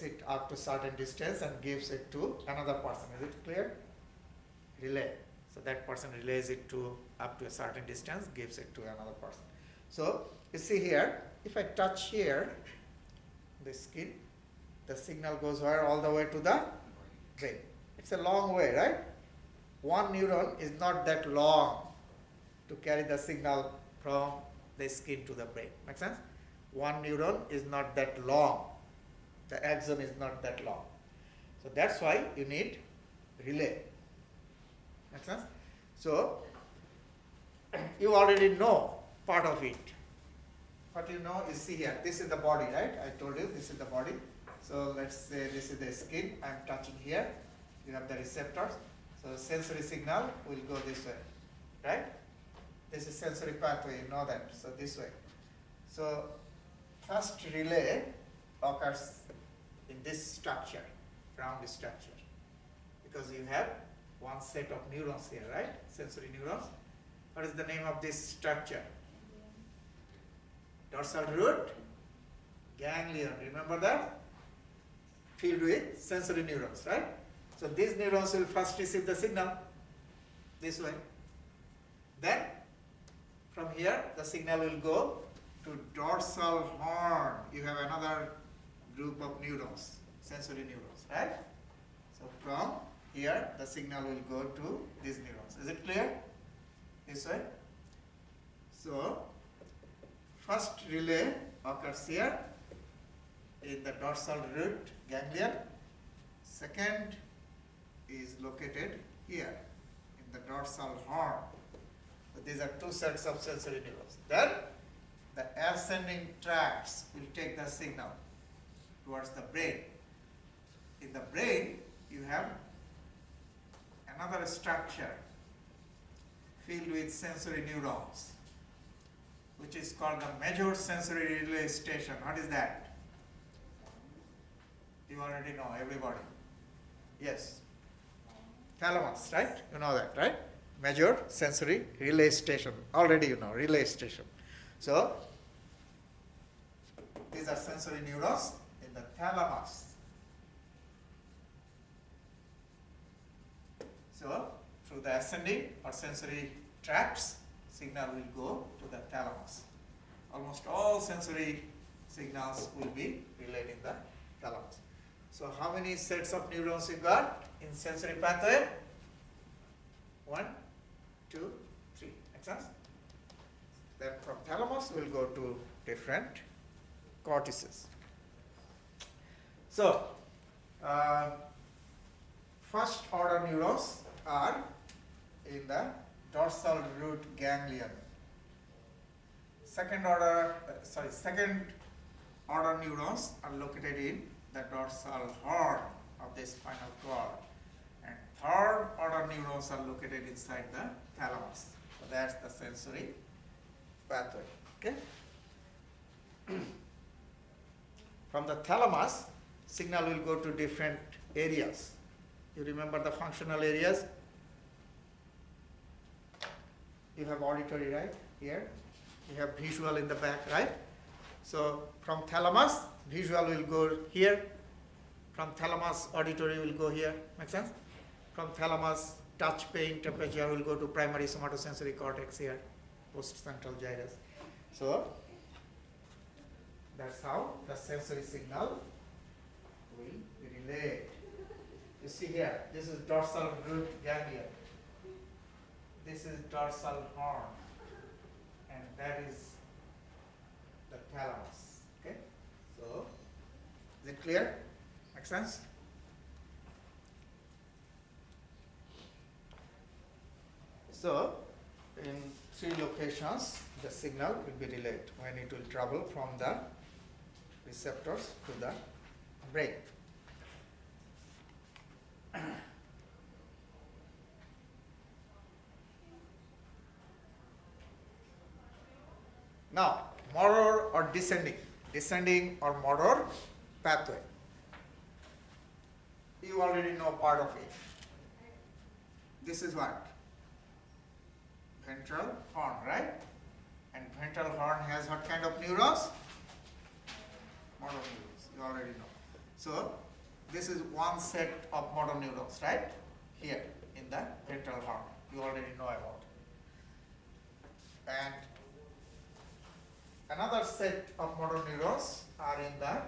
it up to certain distance and gives it to another person. Is it clear? Relay. So that person relays it to up to a certain distance, gives it to another person. So you see here, if I touch here, the skin, the signal goes where? All the way to the brain. It's a long way, right? One neuron is not that long to carry the signal from the skin to the brain. Make sense? One neuron is not that long. The axon is not that long. So that's why you need relay. Make sense? So you already know part of it. What you know is, see here, this is the body, right? I told you this is the body. So let's say this is the skin. I'm touching here. You have the receptors. So sensory signal will go this way, right? This is sensory pathway, you know that. So this way. So first relay occurs in this structure, round structure, because you have one set of neurons here, right? Sensory neurons. What is the name of this structure? Dorsal root ganglion. Remember that? Filled with sensory neurons, right? So these neurons will first receive the signal this way. Then from here the signal will go to dorsal horn. You have another group of neurons, sensory neurons, right? So from here the signal will go to these neurons. Is it clear? This way. So first relay occurs here in the dorsal root ganglion. Second is located here in the dorsal horn. So these are two sets of sensory neurons. Then the ascending tracts will take the signal towards the brain. In the brain, you have another structure filled with sensory neurons, which is called the major sensory relay station. What is that? You already know, everybody. Yes. Thalamus, right? You know that, right? Major sensory relay station. Already you know, relay station. So, these are sensory neurons in the thalamus. So, through the ascending or sensory tracts, signal will go to the thalamus. Almost all sensory signals will be relayed in the thalamus. So, how many sets of neurons you got in sensory pathway? 1, 2, 3. Make sense? Then from thalamus we will go to different cortices. So, first order neurons are in the dorsal root ganglion. Second order neurons are located in the dorsal horn of the spinal cord, and third order neurons are located inside the thalamus. So that's the sensory pathway. Okay. From the thalamus, signal will go to different areas. You remember the functional areas? You have auditory, right? Here. You have visual in the back, right? So from thalamus, visual will go here. From thalamus, auditory will go here. Make sense? From thalamus, touch, pain, temperature will go to primary somatosensory cortex here, postcentral gyrus. So that's how the sensory signal will be relayed. You see here, this is dorsal root ganglion. This is dorsal horn, and that is the thalamus. Okay, so is it clear? Make sense? So, in 3 locations, the signal will be relayed when it will travel from the receptors to the brain. Now, motor or descending or motor pathway. You already know part of it. This is what? Ventral horn, right? And ventral horn has what kind of neurons? Motor neurons, you already know. So this is one set of motor neurons, right? Here in the ventral horn. You already know about it. And another set of motor neurons are in the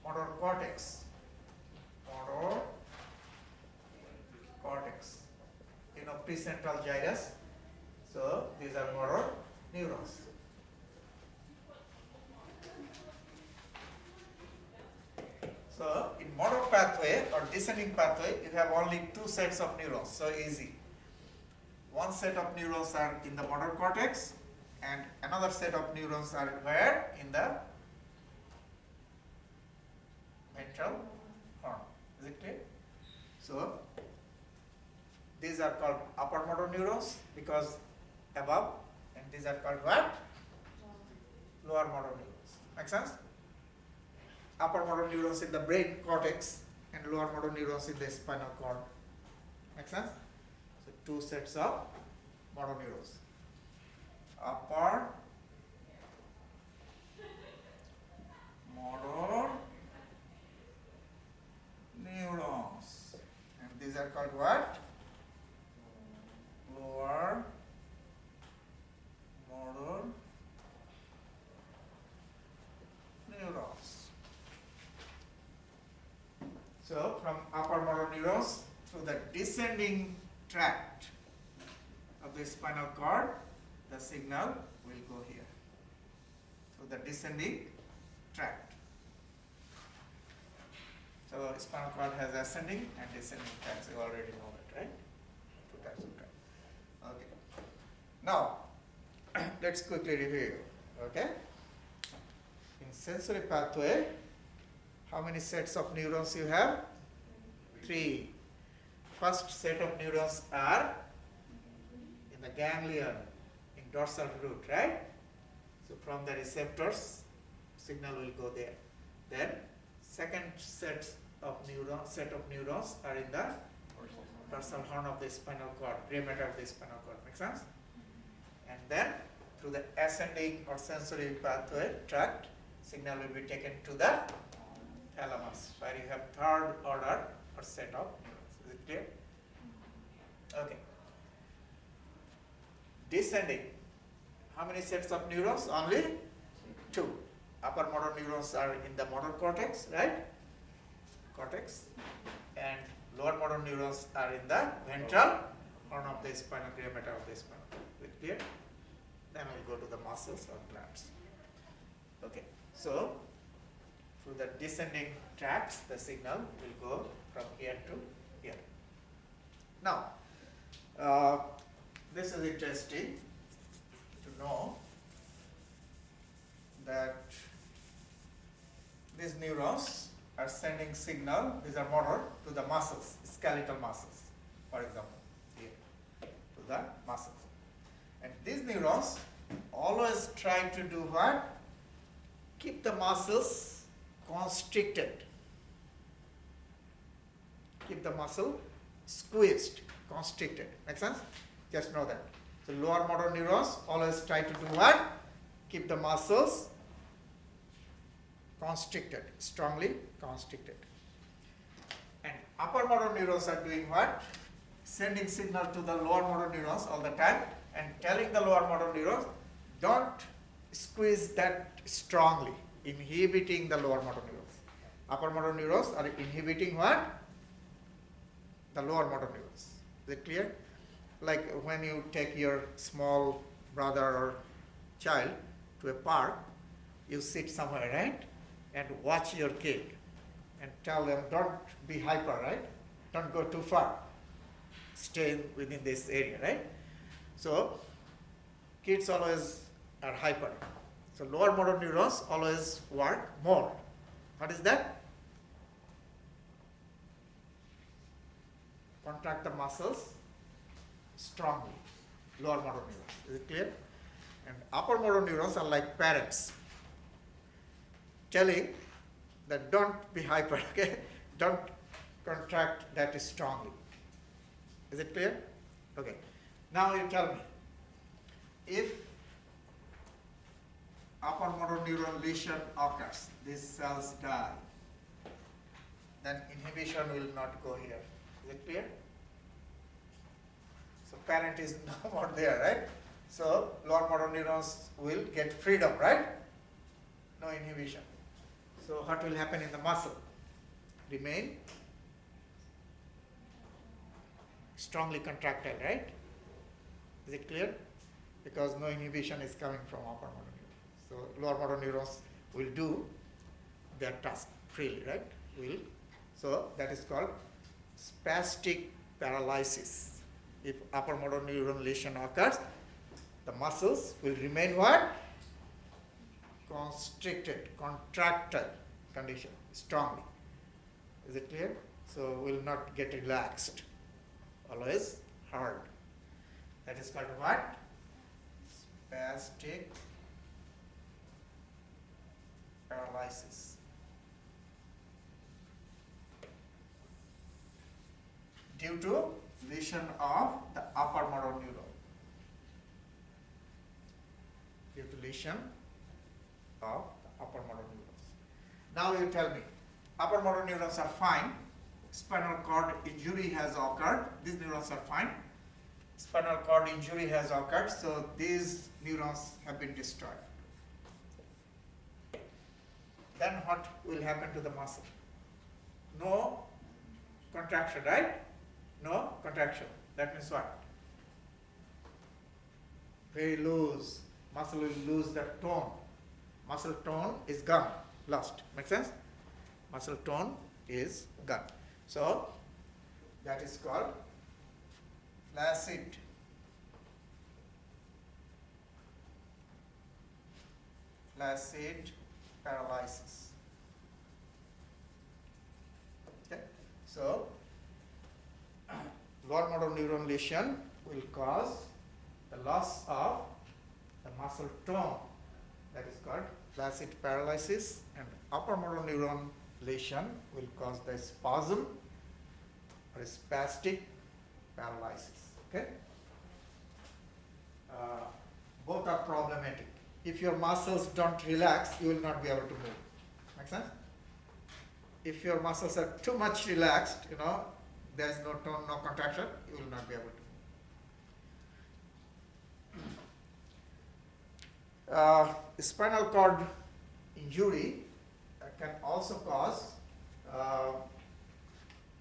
motor cortex. Motor cortex. You know, precentral gyrus. So these are motor neurons. So in motor pathway or descending pathway, you have only two sets of neurons. So easy. One set of neurons are in the motor cortex, and another set of neurons are where? In the ventral horn. Is it clear? So these are called upper motor neurons because above, and these are called what? Lower motor neurons. Make sense? Upper motor neurons in the brain cortex and lower motor neurons in the spinal cord. Make sense? So two sets of motor neurons. Upper motor neurons. And these are called what? Lower motor neurons. So from upper motor neurons through the descending tract of the spinal cord, the signal will go here. Through the descending tract. So spinal cord has ascending and descending tracts. You already know that, right? Two types of tract. Okay. Now let's quickly review. Okay. In sensory pathway, how many sets of neurons you have? 3. First set of neurons are in the ganglion, in dorsal root, right? So from the receptors, signal will go there. Then second set of neurons are in the dorsal horn of the spinal cord, gray matter of the spinal cord. Make sense? And then through the ascending or sensory pathway tract, signal will be taken to the thalamus, where you have third order or set of neurons. Is it clear? Okay. Descending. How many sets of neurons? Only 2. Upper motor neurons are in the motor cortex, right? Cortex. And lower motor neurons are in the ventral horn of the spinal, gray matter of the spinal. Is it clear? Then we'll go to the muscles or glands. Okay. So through the descending tracts, the signal will go from here to here. Now, this is interesting to know that these neurons are sending signal, these are motor, to the muscles, skeletal muscles, for example, here, to the muscles. And these neurons always try to do what? Keep the muscles constricted. Keep the muscle squeezed, constricted. Make sense? Just know that. So lower motor neurons always try to do what? Keep the muscles constricted, strongly constricted. And upper motor neurons are doing what? Sending signal to the lower motor neurons all the time and telling the lower motor neurons, don't squeeze that strongly, inhibiting the lower motor neurons. Upper motor neurons are inhibiting what? The lower motor neurons. Is it clear? Like when you take your small brother or child to a park, you sit somewhere, right? And watch your kid and tell them, don't be hyper, right? Don't go too far. Stay within this area, right? So kids always are hyper. So lower motor neurons always work more. What is that? Contract the muscles strongly. Lower motor neurons. Is it clear? And upper motor neurons are like parents telling that don't be hyper, okay? Don't contract that strongly. Is it clear? Okay. Now you tell me, if upper motor neuron lesion occurs, these cells die, then inhibition will not go here. Is it clear? So parent is no more there, right? So lower motor neurons will get freedom, right? No inhibition. So what will happen in the muscle? Remain strongly contractile, right? Is it clear? Because no inhibition is coming from upper motor neurons. So lower motor neurons will do their task freely, right? So that is called spastic paralysis. If upper motor neuron lesion occurs, the muscles will remain what? Constricted, contractile condition, strongly. Is it clear? So will not get relaxed, always hard. That is called what? Spastic paralysis. Due to lesion of the upper motor neuron. Due to lesion of the upper motor neurons. Now you tell me, upper motor neurons are fine, spinal cord injury has occurred, these neurons are fine, spinal cord injury has occurred, so these neurons have been destroyed. Then what will happen to the muscle? No contraction, right? No contraction. That means what? Very loose. Muscle will lose that tone. Muscle tone is gone, lost. Make sense? Muscle tone is gone. So that is called flaccid paralysis. Okay. So lower motor neuron lesion will cause the loss of the muscle tone. That is called flaccid paralysis, and upper motor neuron lesion will cause the spasm or spastic paralysis. Okay. Both are problematic. If your muscles don't relax, you will not be able to move. Make sense? If your muscles are too much relaxed, there is no tone, no contraction, you will not be able to move. Spinal cord injury can also cause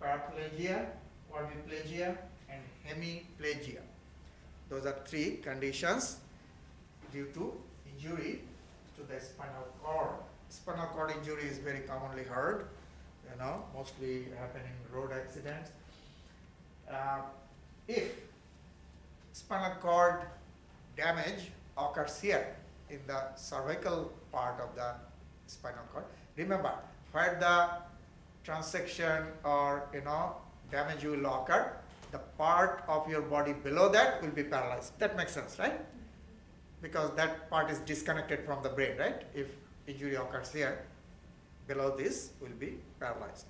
paraplegia, quadriplegia, and hemiplegia. Those are three conditions due to injury to the spinal cord. Spinal cord injury is very commonly heard, mostly happen in road accidents. If spinal cord damage occurs here in the cervical part of the spinal cord, remember where the transection or damage will occur, the part of your body below that will be paralyzed. That makes sense, right? Because that part is disconnected from the brain, right? If injury occurs here, below this will be paralyzed.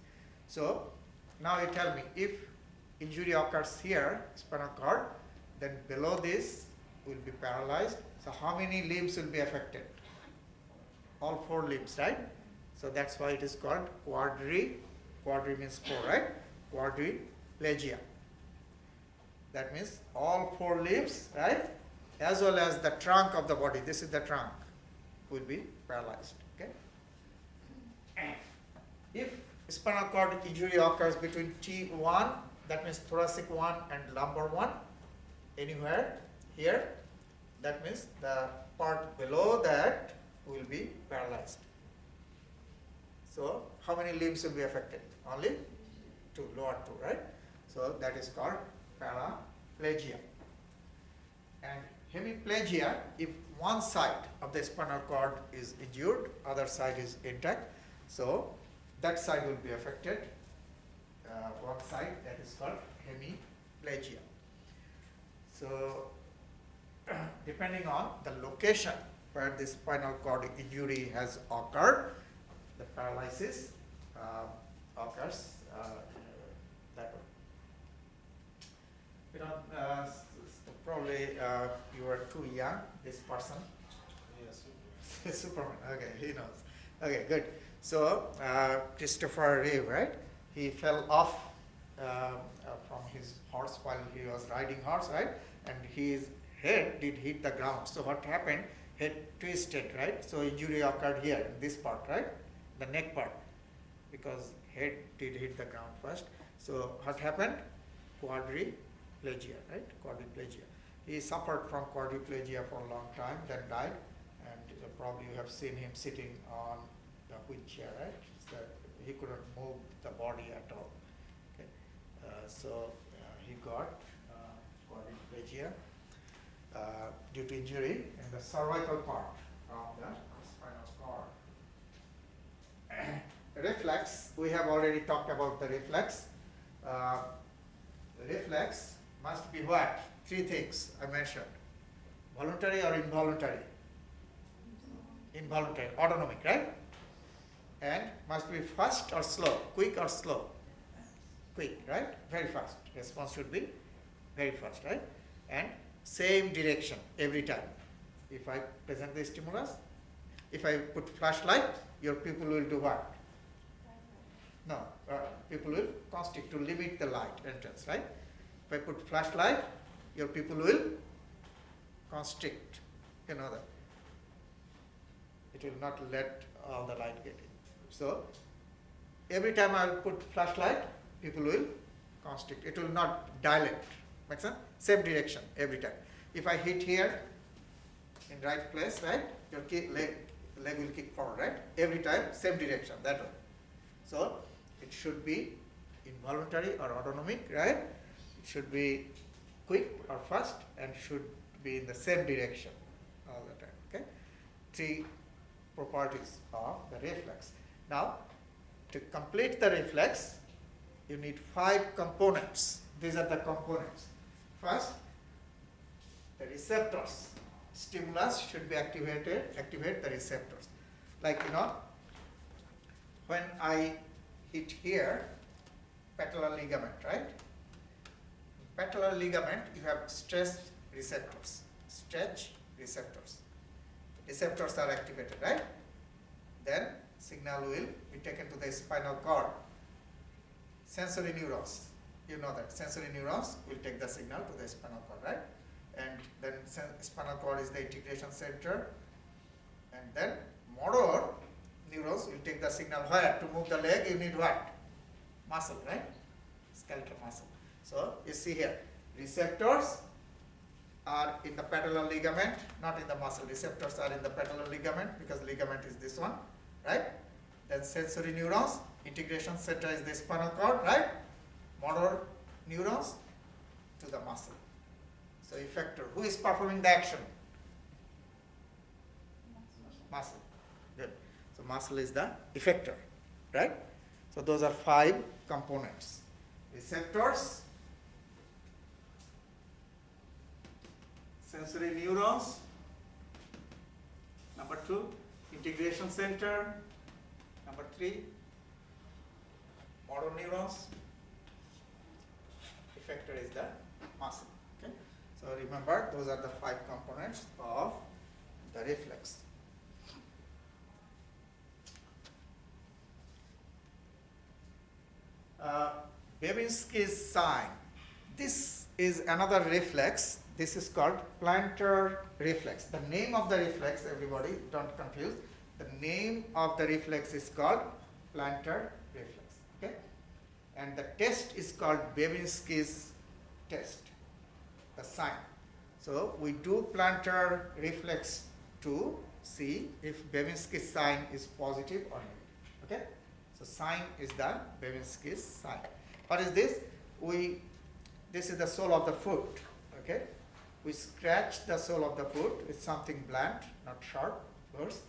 So now you tell me, if injury occurs here, spinal cord, then below this will be paralyzed. So how many limbs will be affected? All 4 limbs, right? So that's why it is called quadri means 4, right? Quadriplegia. That means all 4 limbs, right? As well as the trunk of the body, this is the trunk, will be paralyzed. Okay. If spinal cord injury occurs between T1, that means thoracic 1 and lumbar 1, anywhere here, that means the part below that will be paralyzed. So how many limbs will be affected? Only 2, lower 2, right? So that is called paraplegia. And hemiplegia, if one side of the spinal cord is injured, other side is intact, so that side will be affected. One side, that is called hemiplegia. So depending on the location where the spinal cord injury has occurred, the paralysis occurs that way. Probably you were too young, this person. Yes, Superman. Okay, he knows. Okay, good. So Christopher Reeve, right? he fell off from his horse while he was riding horse, right? And his head did hit the ground. So what happened? Head twisted, right? So injury occurred here in this part, right? The neck part, because head did hit the ground first. So what happened? Quadriplegia, right? Quadriplegia. He suffered from quadriplegia for a long time, then died, and probably you have seen him sitting on the wheelchair, right? So he couldn't move the body at all. Okay, so he got quadriplegia due to injury in the cervical part of the spinal cord. Reflex, we have already talked about the reflex. Reflex must be what? Three things I mentioned. Voluntary or involuntary? Involuntary, autonomic, right? And must be fast or slow, quick or slow? Quick, right? Very fast. Response should be very fast, right? And same direction every time. If I present the stimulus, if I put flashlight, your pupil will do what? No, people will constrict to limit the light entrance, right? If I put flashlight, your pupil will constrict, you know that. It will not let all the light get in. So, every time I will put flashlight, people will constrict. It will not dilate. Makes sense? Same direction every time. If I hit here in right place, right, your leg will kick forward, right? Every time, same direction, that one. So, it should be involuntary or autonomic, right? It should be quick or fast and should be in the same direction all the time, okay? Three properties of the reflex. Now, to complete the reflex, you need 5 components. These are the components. First, the receptors. Stimulus should be activate the receptors. Like, when I hit here, patellar ligament, right? Patellar ligament, you have stretch receptors. Stretch receptors. Receptors are activated, right? Then signal will be taken to the spinal cord. Sensory neurons, you know that. Sensory neurons will take the signal to the spinal cord, right? And then spinal cord is the integration center. And then motor neurons will take the signal where? To move the leg, you need what? Muscle, right? Skeletal muscle. So, you see here, receptors are in the patellar ligament, not in the muscle. Receptors are in the patellar ligament because ligament is this one, right? Then sensory neurons, integration center is the spinal cord, right? Motor neurons to the muscle. So, effector, who is performing the action? Muscle. Good. So, muscle is the effector, right? So, those are 5 components. Receptors, sensory neurons, number 2, integration center, number 3, motor neurons, effector is the muscle. Okay? So, remember, those are the 5 components of the reflex. Babinski's sign. This is another reflex. This is called plantar reflex. The name of the reflex, everybody, don't confuse. The name of the reflex is called plantar reflex. Okay? And the test is called Babinski's test, the sign. So, we do plantar reflex to see if Babinski's sign is positive or negative. Okay? So, sign is the Babinski's sign. What is this? This is the sole of the foot. Okay? We scratch the sole of the foot with something blunt, not sharp first.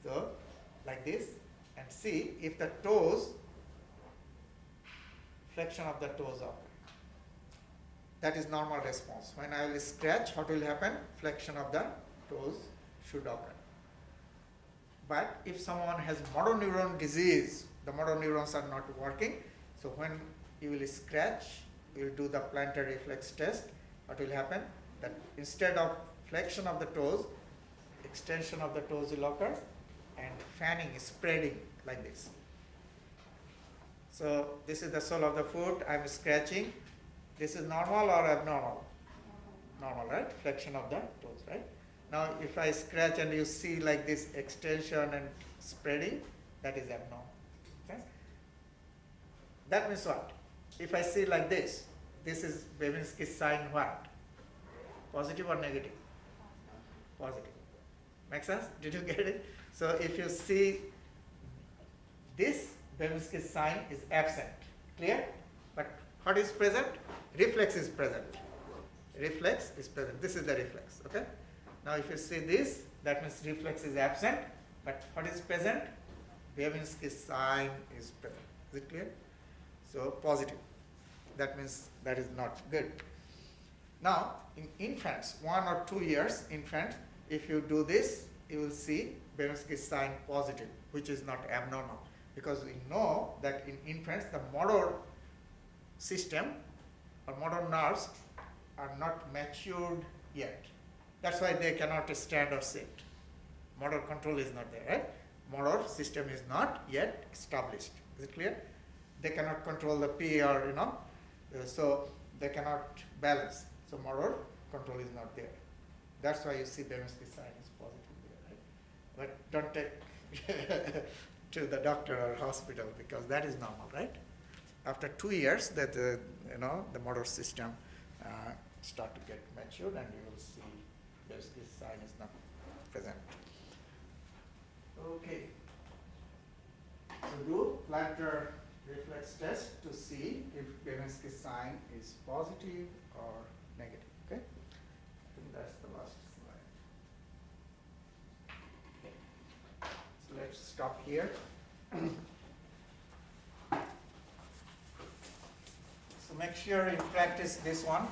So, like this, and see if the toes, flexion of the toes occur. That is normal response. When I will scratch, what will happen? Flexion of the toes should occur. But if someone has motor neuron disease, the motor neurons are not working. So, when you will scratch, you will do the plantar reflex test. What will happen? That instead of flexion of the toes, extension of the toes will occur and fanning, spreading like this. So this is the sole of the foot. I'm scratching. This is normal or abnormal? Normal, right? Flexion of the toes, right? Now if I scratch and you see like this extension and spreading, that is abnormal. Okay? That means what? If I see like this is Babinski's sign what? Positive or negative? Positive. Make sense? Did you get it? So if you see this, Babinski's sign is absent. Clear? But what is present? Reflex is present. Reflex is present. This is the reflex. Okay? Now if you see this, that means reflex is absent. But what is present? Babinski's sign is present. Is it clear? So positive. That means that is not good. Now in infants, 1 or 2 years infant, if you do this, you will see Babinski's sign positive, which is not abnormal. Because we know that in infants, the motor system or motor nerves are not matured yet. That's why they cannot stand or sit. Motor control is not there, right? Motor system is not yet established. Is it clear? They cannot control the P or, so they cannot balance. So motor control is not there. That's why you see Babinski's sign is positive there, right? But don't take to the doctor or hospital because that is normal, right? After 2 years, that the motor system start to get matured, and you will see Babinski's sign is not present. Okay. So do plantar reflex test to see if Babinski's sign is positive or negative. Okay. I think that's the last slide. Okay. So let's stop here. So make sure you practice this one.